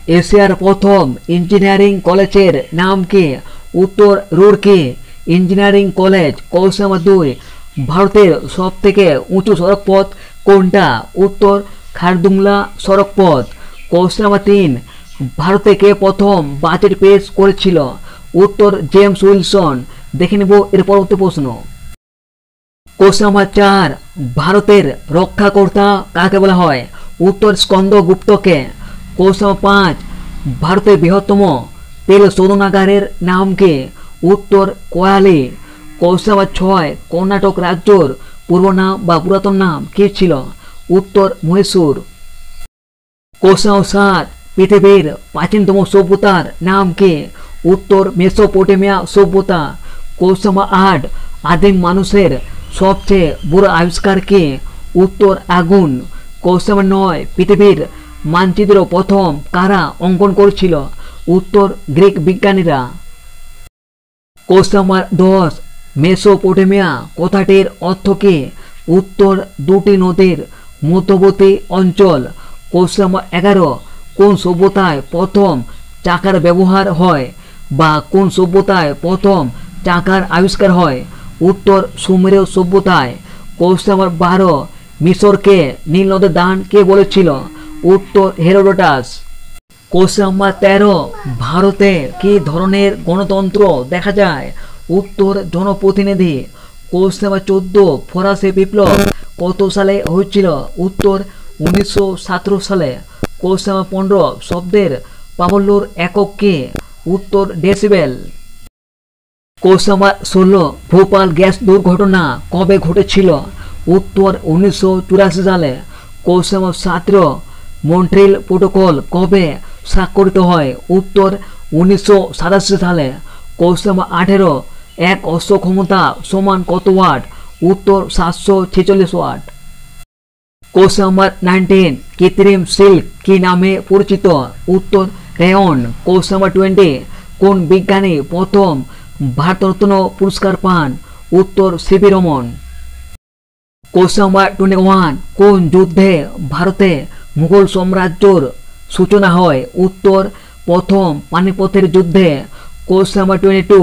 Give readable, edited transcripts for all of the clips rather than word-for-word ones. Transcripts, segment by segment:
এশিয়ার প্রথম ইঞ্জিনিয়ারিং কলেজের নাম কি? উত্তর Roorkee engineering college. Question number 2, ভারতের সবথেকে উঁচু সড়কপথ কোনটা? উত্তর খারদুংলা সড়কপথ। কোশ্চেন নাম্বার 3, ভারতে কে প্রথম বাজেট পেশ করেছিল? উত্তর জেমস উইলসন। দেখে নেব এর পরবর্তী প্রশ্ন। কোশ্চেন নাম্বার 4, ভারতের রক্ষাকর্তা কাকে বলা হয়? উত্তর স্কন্দগুপ্তকে। কোশ্চেন নাম্বার 5, ভারতের বৃহত্তম তেল শোধনাগারের নাম কি? উত্তর কোয়ালি। কোশ্চেন নাম্বার 6, কর্ণাটক রাজ্যর পূর্ব নাম বা পুরাতন নাম কি ছিল? উত্তর মহীশূর। কোশ্চেন নাম্বার 7, পৃথিবীর প্রাচীনতম সভ্যতার নাম কি? উত্তর মেসোপটেমিয়া সভ্যতা। কোশ্চেন নাম্বার 8, আদিম মানুষের সবচেয়ে বড় আবিষ্কার কি? উত্তর আগুন। কোশ্চেন নাম্বার 9, পৃথিবীর মানচিত্র প্রথম কারা অঙ্কন করেছিল? উত্তর গ্রিক বিজ্ঞানীরা। কোশ্চেন নাম্বার 10, মেসোপটেমিয়া কথাটির অর্থ কি? উত্তর দুটি নদীর মধ্যবর্তী অঞ্চল। কোশ্চেন নাম্বার 11, কোন সভ্যতায় প্রথম চাকার ব্যবহার হয় বা কোন সভ্যতায় প্রথম চাকার আবিষ্কার হয়? উত্তর সুমেরীয় সভ্যতায়। কোশ্চেন নাম্বার 12, মিশরকে নীল নদের দান কে বলেছিল? উত্তর হেরোডোটাস। কোশ্চেন নাম্বার 13, ভারতে কি ধরনের গণতন্ত্র দেখা যায়? উত্তর জনপ্রতিনিধি। কোশ্চেন নাম্বার 14, ফরাসি বিপ্লব কত সালে হয়েছিল? উত্তর 1917 সালে। কোশ্চেন নাম্বার 15, শব্দের প্রাবল্যর একক কি? উত্তর decibel. Question number 16, Bhopal gas দুর্ঘটনা কবে ঘটেছিল? উত্তর 1984 সালে। কোশ্চেন নাম্বার 17, মন্ট্রিল প্রোটোকল কবে স্বাক্ষরিত হয়? উত্তর 1987 সালে। কোশ্চেন নাম্বার 18, এক অশ্ব ক্ষমতা সমান কত ওয়াট? উত্তর 746 ওয়াট। কোশ্চেন নাম্বার 19, কৃত্রিম সিল্ক কি নামে পরিচিত? উত্তর রেয়ন। কোশ্চেন নাম্বার 20, কোন বিজ্ঞানী প্রথম ভারতরত্ন পুরস্কার পান? উত্তর সিভি রমন। কোশ্চেন নাম্বার 21, কোন যুদ্ধে ভারতে মুঘল সাম্রাজ্যর সূচনা হয়? উত্তর প্রথম পানিপথের যুদ্ধে। কোশ্চেন নাম্বার 22,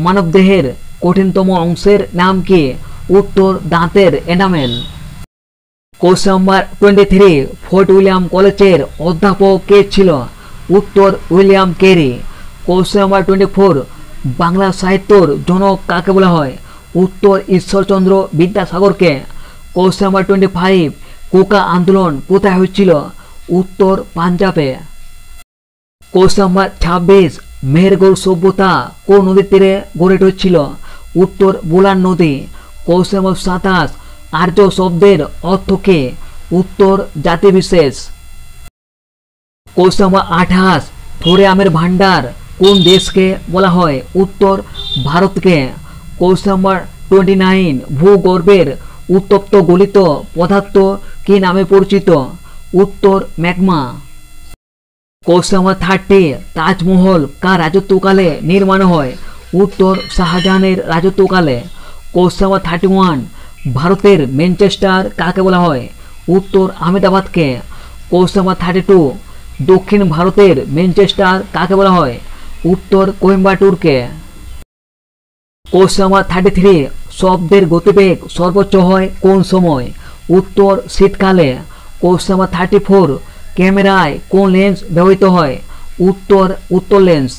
মানবদেহের কঠিনতম অংশের নাম কি? উত্তর দাঁতের enamel. Question number 23, Fort William কলেজের অধ্যাপক কে ছিল? উত্তর William Carey. Question number 24, Bangla সাহিত্যর জনক কাকে বলা হয়? উত্তর ঈশ্বরচন্দ্র বিদ্যাসাগরকে। কোশ্চেন নাম্বার 25, কোকা আন্দোলন কোথায় হয়েছিল? উত্তর পাঞ্জাবে। কোশ্চেন নাম্বার 26, মেহেরগড় সভ্যতা কোন নদীর তীরে গড়ে উঠেছিল? উত্তর বোলান নদী। কোশ্চেন নাম্বার 27, আর্য শব্দের অর্থ কি? উত্তর জাতিবিশেষ। কোশ্চেন নাম্বার 28, থোরে আমের ভান্ডার কোন দেশকে বলা হয়? উত্তর ভারতকে। কোশ্চেন নাম্বার 29, ভূগর্ভের উত্তপ্ত গলিত পদার্থ কি নামে পরিচিত? উত্তর ম্যাগমা। কোশ্চেন নাম্বার 30, তাজমহল কার রাজত্বকালে নির্মাণ হয়? উত্তর শাহজাহানের রাজত্বকালে। কোশ্চেন নাম্বার 31, ভারতের ম্যানচেস্টার কাকে বলা হয়? উত্তর আহমেদাবাদকে। কোশ্চেন নাম্বার 32, দক্ষিণ ভারতের ম্যানচেস্টার কাকে বলা হয়? উত্তর কোয়েম্বাটুরকে। কোশ্চেন নাম্বার 33, শব্দের গতিবেগ সর্বোচ্চ হয় কোন সময়? উত্তর শীতকালে। কোশ্চেন নাম্বার 34, ক্যামেরায় কোন লেন্স ব্যবহৃত হয়? উত্তর উত্তর লেন্স।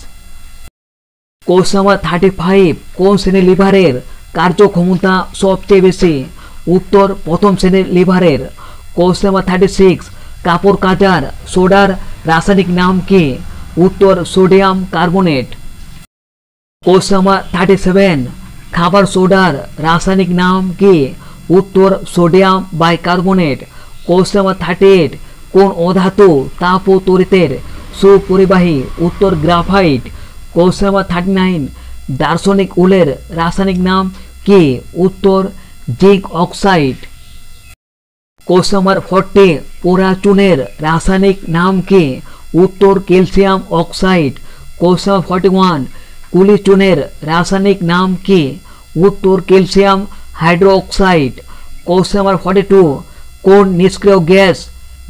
কোশ্চেন নাম্বার 35, কোন শ্রেণীর লিভারের কার্যক্ষমতা সবচেয়ে বেশি? উত্তর প্রথম শ্রেণীর লিভারের। কোশ্চেন নাম্বার 36, কাপড় কাচার সোডার রাসায়নিক নাম কি? উত্তর সোডিয়াম কার্বনেট। কোশ্চেন নাম্বার 37, খাবার সোডার রাসায়নিক নাম কি? উত্তর সোডিয়াম বাইকার্বনেট। কোশ্চেন নাম্বার 38, কোন অধাতু তাপ ও তড়িতের সুপরিবাহী? উত্তর গ্রাফাইট। কোশ্চেন নাম্বার 39, দার্শনিক উলের রাসায়নিক নাম কি? উত্তর জিঙ্ক অক্সাইড। কোশ্চেন নাম্বার 40, পোড়া চুনের রাসায়নিক নাম কি? উত্তর ক্যালসিয়াম অক্সাইড। কোশ্চেন নাম্বার 41, কুলি চুনের রাসায়নিক নাম কি? উত্তর ক্যালসিয়াম হাইড্রোক্সাইড। কোশ্চেন নাম্বার 42, কোন নিষ্ক্রিয় গ্যাস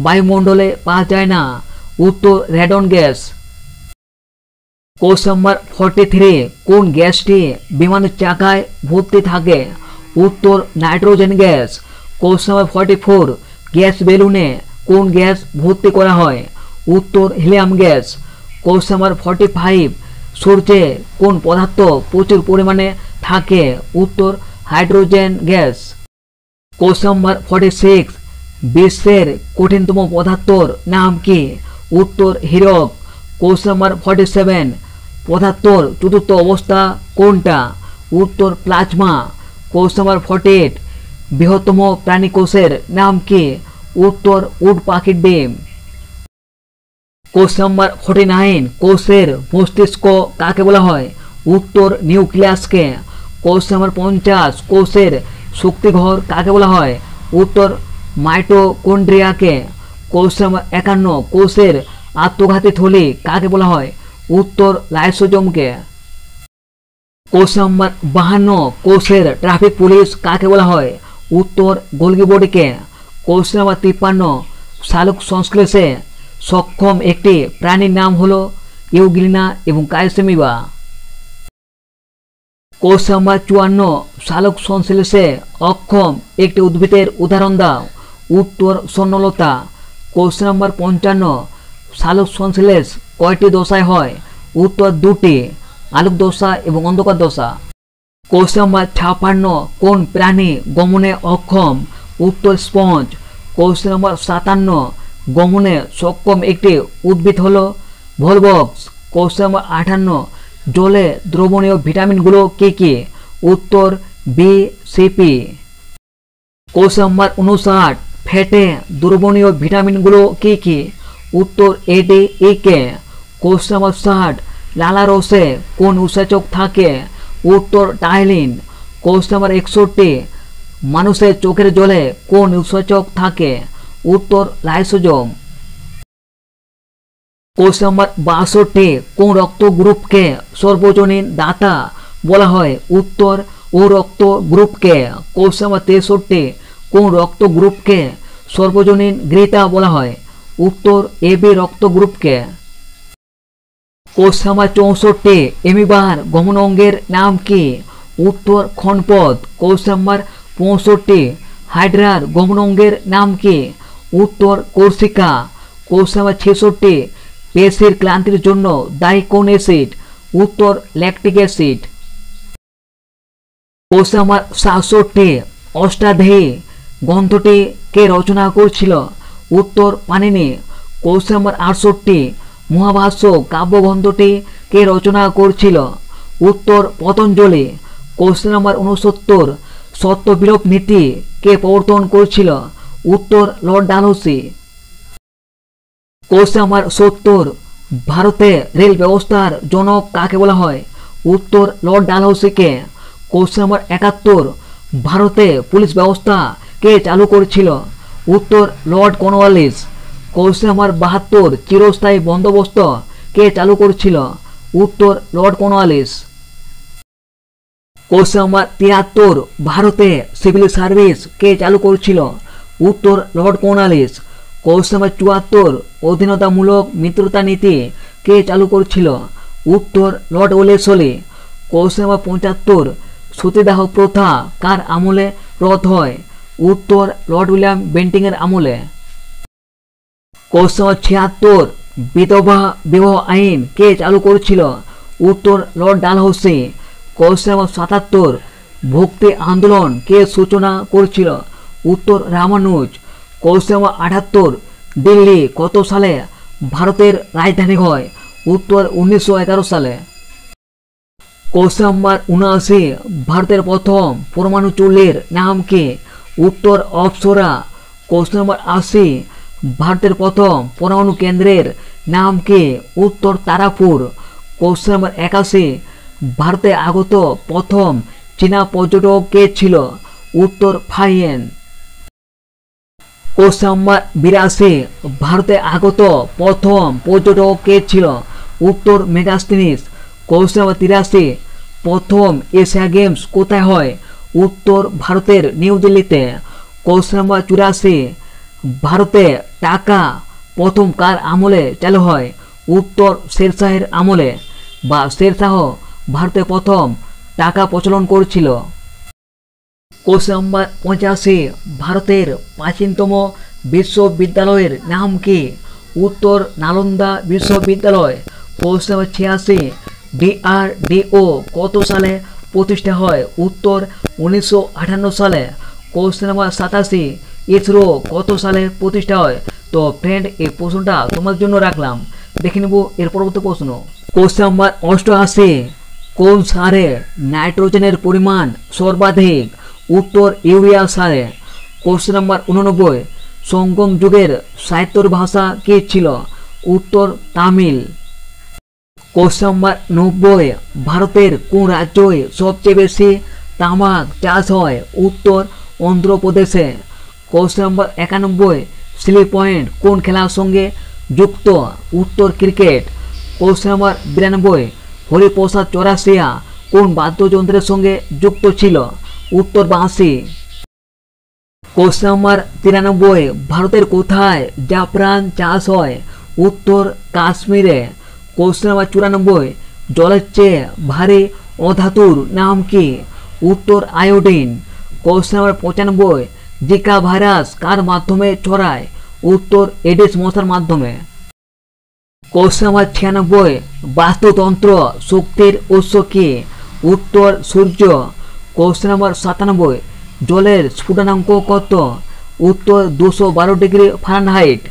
বায়ুমণ্ডলে পাওয়া যায় না? উত্তর রেডন গ্যাস। কোশ্চেন নাম্বার 43, কোন গ্যাসটি বিমানের চাকায় ভর্তি থাকে? উত্তর nitrogen gas. Question number 44, gas বেলুনে কোন গ্যাস ভর্তি করা হয়? উত্তর হিলিয়াম গ্যাস। কোশ্চেন নাম্বার 45, সূর্যে কোন পদার্থ প্রচুর পরিমাণে থাকে? উত্তর হাইড্রোজেন গ্যাস। কোশ্চেন নাম্বার 46, বিশ্বের কঠিনতম পদার্থর নাম কি? উত্তর হীরক। কোশ্চেন নাম্বার 47, পদার্থর চতুর্থ অবস্থা কোনটা? উত্তর প্লাজমা। কোশ্চেন নাম্বার 48, বৃহত্তম প্রাণী কোষের নাম কি? উত্তর উট পাখির ডিম। কোশ্চেন নাম্বার 49, কোষের মস্তিষ্ক কাকে বলা হয়? উত্তর নিউক্লিয়াসকে। কোশ্চেন নাম্বার 50, কোষের শক্তিঘর কাকে বলা হয়? উত্তর মাইটোকন্ড্রিয়াকে। কোশ্চেন নাম্বার 51, কোষের আত্মঘাতী থলি কাকে বলা হয়? উত্তর লাইসোজোমকে। কোশ্চেন নাম্বার 52, কোষের ট্রাফিক পুলিশ কাকে বলা হয়? উত্তর গোলগি বডিকে। কোশ্চেন নাম্বার 53, সালোক সংশ্লেষে সক্ষম একটি প্রাণীর নাম হলো ইউগ্লিনা এবং কাইসেমিবা। কোশ্চেন নাম্বার 54, সালোক সংশ্লেষে অক্ষম একটি উদ্ভিদের উদাহরণ দাও। উত্তর স্বর্ণলতা। কোশ্চেন নাম্বার 55, সালোক সংশ্লেষ কয়টি দশায় হয়? উত্তর দুটি, আলোক দশা এবং অন্ধকার দশা। কোশ্চেন নাম্বার 56, কোন প্রাণী গমনে অক্ষম? উত্তর স্পঞ্জ। কোশ্চেন নাম্বার 57, গমনে সক্ষম একটি উদ্ভিদ হলো ভলভক্স। কোশ্চেন নাম্বার 58, জলে দ্রবণীয় ভিটামিনগুলো কি কি? উত্তর বি, সিপি। কোশ্চেন নাম্বার 59, ফ্যাটে দ্রবণীয় ভিটামিনগুলো কি কি? উত্তর এডি, ই কে। কোশ্চেন নাম্বার 60, লালারসে কোন উৎসেচক থাকে? উত্তর টাইলিন। কোশ্চেন নাম্বার 61, মানুষের চোখের জলে কোন উৎসেচক থাকে? উত্তর লাইসোজোম। কোশ্চেন নাম্বার 62, কোন রক্ত গ্রুপকে সর্বজনীন দাতা বলা হয়? উত্তর ও রক্ত গ্রুপকে। কোশ্চেন নাম্বার 63, কোন রক্ত গ্রুপকে সর্বজনীন গ্রীতা বলা হয়? উত্তর এবি রক্ত গ্রুপকে। কোশ্চেন নাম্বার 64, এমিবার গমন অঙ্গের নাম কি? উত্তর ক্ষণপথ। কোশ্চেন নাম্বার 65, হাইড্রার গমন অঙ্গের নাম কি? উত্তর কোর্সিকা। কোশ্চেন নাম্বার 66, পেশির ক্লান্তির জন্য দায়ী কোন অ্যাসিড? উত্তর lactic acid. Question number 67, Ashtadhyayi গ্রন্থটি কে রচনা করেছিল? উত্তর পাণিনি। কোশ্চেন নাম্বার 68, মহাভাষ্য কাব্যগ্রন্থটি কে রচনা করেছিল? উত্তর পতঞ্জলি। কোশ্চেন নাম্বার 69, সত্যবিলোপ নীতি কে প্রবর্তন করেছিল? উত্তর লর্ড ডালহৌসি। কোশ্চেন নাম্বার 70, ভারতে রেল ব্যবস্থার জনক কাকে বলা হয়? উত্তর লর্ড ডালহৌসিকে। কোশ্চেন নাম্বার 71, ভারতে পুলিশ ব্যবস্থা কে চালু করেছিল? উত্তর লর্ড কর্নওয়ালিস। কোশ্চেন নাম্বার 72, চিরস্থায়ী বন্দোবস্ত কে চালু করেছিল? উত্তর লর্ড কর্নওয়ালিস। কোশ্চেন নাম্বার 73, ভারতে সিভিল সার্ভিস কে চালু করেছিল? উত্তর লর্ড কর্নওয়ালিস। কোশ্চেন নাম্বার 74, অধীনতামূলক মিত্রতা নীতি কে চালু করেছিল? উত্তর লর্ড ওলেসলি। কোশ্চেন নাম্বার 75, সতীদাহ প্রথা কার আমলে রদ হয়? উত্তর লর্ড উইলিয়াম বেন্টিংয়ের আমলে। কোশ্চেন নাম্বার 76, বিধবা বিবাহ আইন কে চালু করেছিল? উত্তর লর্ড ডালহৌসি। কোশ্চেন নাম্বার 77, ভক্তি আন্দোলন কে সূচনা করেছিল? উত্তর রামানুজ। কোশ্চেন নাম্বার 78, দিল্লি কত সালে ভারতের রাজধানী হয়? উত্তর 1911 সালে। কোশ্চেন নাম্বার 79, ভারতের প্রথম পরমাণু চুল্লির নাম কি? উত্তর অপ্সরা। কোশ্চেন নাম্বার 80, ভারতের প্রথম পরমাণু কেন্দ্রের নাম কি? উত্তর তারাপুর। কোশ্চেন নাম্বার 81, ভারতে আগত প্রথম চীনা পর্যটক কে ছিল? উত্তর ফাইয়েন। কোশ্চেন নাম্বার 82, ভারতে আগত প্রথম পর্যটক কে ছিল? উত্তর মেগাস্তিনিস। কোশ্চেন নাম্বার 83, প্রথম এশিয়া গেমস কোথায় হয়? উত্তর ভারতের নিউ দিল্লিতে। কোশ্চেন নাম্বার 84, ভারতে টাকা প্রথম কার আমলে চালু হয়? উত্তর শেরশাহের আমলে, বা শেরশাহ ভারতে প্রথম টাকা প্রচলন করেছিল। কোশ্চেন নাম্বার 85, ভারতের প্রাচীনতম বিশ্ববিদ্যালয়ের নাম কি? উত্তর নালন্দা বিশ্ববিদ্যালয়। কোশ্চেন নাম্বার 86, DRDO কত সালে প্রতিষ্ঠা হয়? উত্তর 1958 সালে। কোশ্চেন নাম্বার 87, ইসরো কত সালে প্রতিষ্ঠা হয়? তো ফ্রেন্ড, এই প্রশ্নটা তোমার জন্য রাখলাম, দেখে নেব এর পরবর্তী প্রশ্ন। কোশ্চেন নাম্বার 88, কোন সারে নাইট্রোজেনের পরিমাণ সর্বাধিক? উত্তর ইউরিয়া সারে। কোশ্চেন নাম্বার 89, সঙ্গম যুগের সাহিত্যর ভাষা কি ছিল? উত্তর তামিল। কোশ্চেন নাম্বার 90, ভারতের কোন রাজ্যে সবচেয়ে বেশি তামাক চাষ হয়? উত্তর অন্ধ্রপ্রদেশে। কোশ্চেন নাম্বার 91, স্লিপ পয়েন্ট কোন খেলার সঙ্গে যুক্ত? উত্তর cricket. Question number 92, Hariprasad Chaurasia কোন বাদ্যযন্ত্রের সঙ্গে যুক্ত ছিল? উত্তর বাঁশি। কোশ্চেন নাম্বার 93, ভারতের কোথায় জাফরান চাষ হয়? উত্তর কাশ্মীরে। কোশ্চেন নাম্বার 94, জলের চেয়ে ভারী অধাতুর নাম কি? উত্তর iodine. Question number 95, Zika virus কার মাধ্যমে ছড়ায়? উত্তর এডিস মশার মাধ্যমে। কোশ্চেন নাম্বার 96, বাস্তুতন্ত্র শক্তির উৎস কি? উত্তর সূর্য। কোশ্চেন নাম্বার 97, জলের স্ফুটনাঙ্ক কত? উত্তর 212 ডিগ্রি ফারেনহাইট।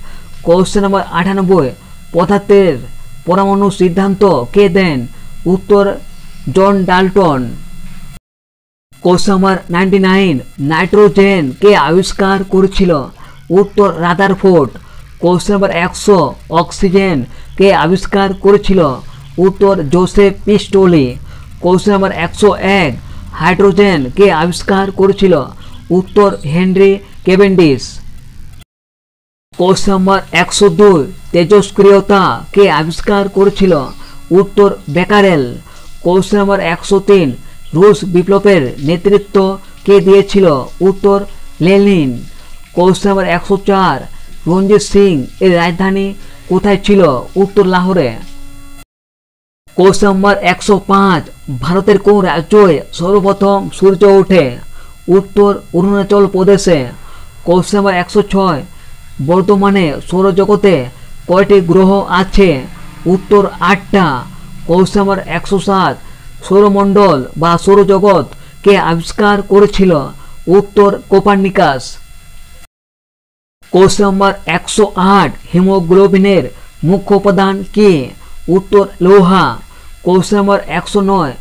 কোশ্চেন নাম্বার 98, পদার্থের পরমাণু সিদ্ধান্ত কে দেন? উত্তর John Dalton. Question number 99, nitrogen কে আবিষ্কার করেছিল? উত্তর রাদারফোর্ড। কোশ্চেন নাম্বার 100, অক্সিজেন কে আবিষ্কার করেছিল? উত্তর Joseph Priestley. Question number 101, hydrogen কে আবিষ্কার করেছিল? উত্তর হেনরি কেভেন্ডিশ। কোশ্চেন নাম্বার 102, তেজস্ক্রিয়তা কে আবিষ্কার করেছিল? উত্তর বেকারেল। কোশ্চেন নাম্বার 103, রুশ বিপ্লবের নেতৃত্ব কে দিয়েছিল? উত্তর Lenin. Question number 104, Ranjit Singh এর রাজধানী কোথায় ছিল? উত্তর লাহোরে। কোশ্চেন নাম্বার 105, ভারতের কোন রাজ্যে সর্বপ্রথম সূর্য ওঠে? উত্তর অরুণাচল প্রদেশে। কোশ্চেন নাম্বার 106, বর্তমানে সৌরজগতে কয়টি গ্রহ আছে? উত্তর 8টা। কোশ্চেন নাম্বার 107, সৌরমণ্ডল বা সৌরজগৎ কে আবিষ্কার করেছিল? উত্তর কোপার্নিকাস। কোশ্চেন নাম্বার 108, হিমোগ্লোবিনের মুখ্য উপাদান কি? উত্তর লোহা। কোশ্চেন নাম্বার 109,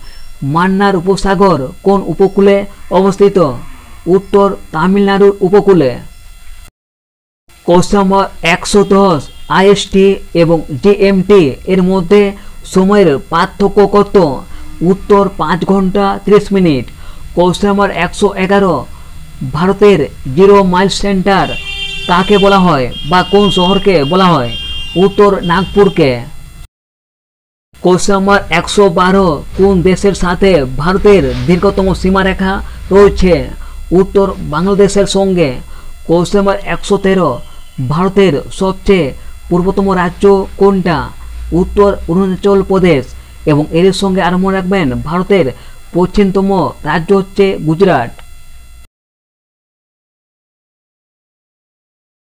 মান্নার উপসাগর কোন উপকূলে অবস্থিত? উত্তর তামিলনাড়ুর উপকূলে। কোশ্চেন নাম্বার 110, আইএসটি এবং জিএমটি এর মধ্যে সময়ের পার্থক্য কত? উত্তর 5 ঘন্টা 30 মিনিট। কোশ্চেন নাম্বার 111, ভারতের 0 মাইল সেন্টার কাকে বলা হয় বা কোন শহরকে বলা হয়? উত্তর নাগপুরকে। কোশ্চেন নাম্বার 112, কোন দেশের সাথে ভারতের দীর্ঘতম সীমারেখা রয়েছে? উত্তর বাংলাদেশের সঙ্গে। কোশ্চেন নাম্বার 113, ভারতের সবচেয়ে পূর্বতম রাজ্য কোনটা? উত্তর অরুণাচল প্রদেশ। এবং এর সঙ্গে আর মনে রাখবেন, ভারতের পশ্চিমতম রাজ্য হচ্ছে গুজরাট।